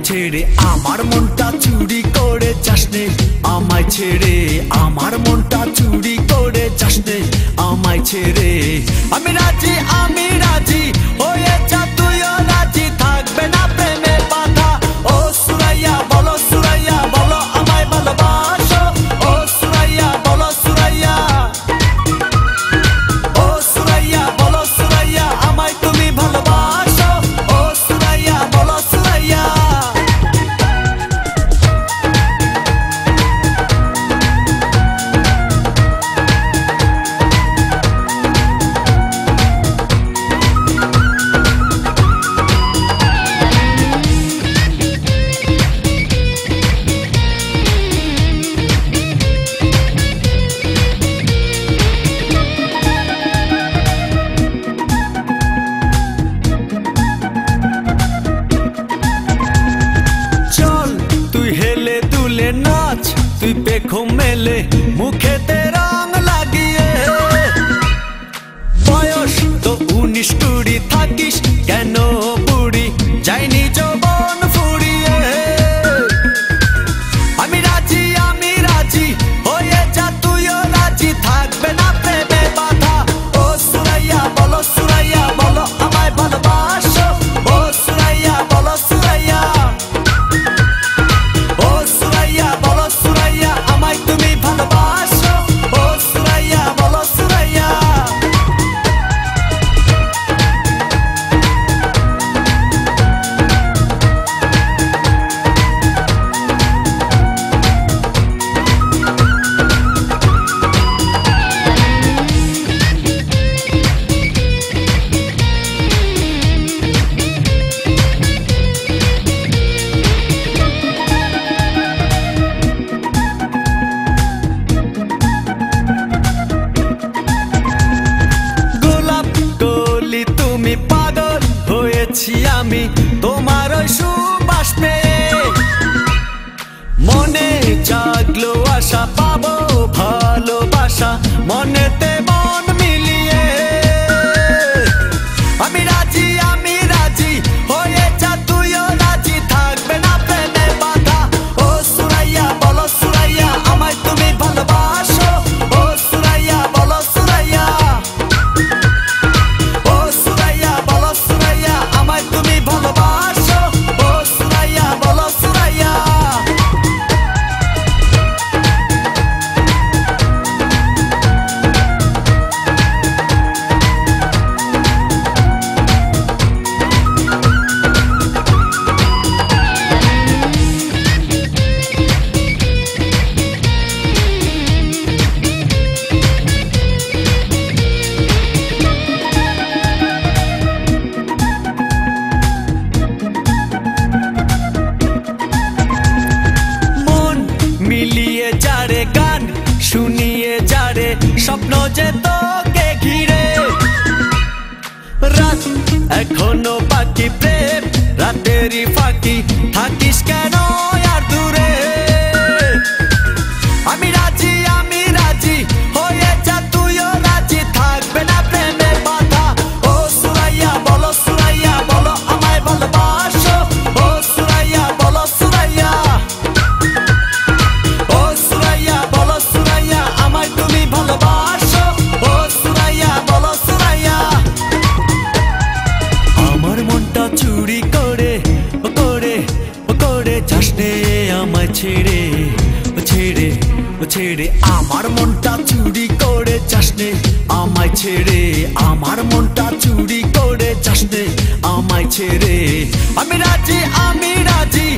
ছেড়ে আমার মনটা চুরি করে যাসনে আমায় ছেড়ে আমার মনটা চুরি করে যাসনে আমায় ছেড়ে আমি রাজি হয়ে যা তুইও রাজি থাকবে না প্রেমের বাধা ও সুরাইয়া বলো আমায় ভালোবাসো ও সুরাইয়া বলো ও সুরাইয়া বলো আমায় তুমি ভালোবাসো ও সুরাইয়া বলো नाच तुई पेखो मेले मुखेते रंग लागिए बयस तो 19-20 थाकिस केनो बुड़ी जाइनी जौबन फुरिए आमी राजी होये जा तुइयो राजी थाकबे ना प्रेमे बाधा ओ सुराइया बोलो আমায় ভালোবাসো ओ सुराइया बोलो আমায় তুমি ভালোবাসো ও সুরাইয়া বলো পাগল হয়েছি আমি তোমার সুবাস পেয়ে মনে জাগলো আশা পাবো ভালোবাসা মনেতে মন মিলিয়ে আমি রাজি হয়ে যা তুইও রাজি থাকবে না প্রেমের বাধা ও সুরাইয়া বলো আমায় তুমি ভালোবাসো ও সুরাইয়া বলো আমায় তুমি ভালোবাসো ও সুরাইয়া বলো মিলিয়ে যারে গান শুনিয়ে যারে স্বপ্ন যে তোকে ঘিরে রাত এখনো বাকি প্রেম রাতেরই ফাঁকি থাকিস কেন আর দূরে আমি রাজি হয়ে যা তুইও রাজি থাকবে না প্রেমের বাধা ও সুরাইয়া বলো আমায় ভালোবাসো ও সুরাইয়া বলো ও সুরাইয়া বলো আমায় তুমি ভালোবাসো ও সুরাইয়া বলো আমার মনটা চুরি করে যাসনে আমায় ছেড়ে আমার মনটা চুরি করে যাসনে আমায় ছেড়ে আমার মনটা চুরি করে যাসনে আমায় ছেড়ে আমি রাজি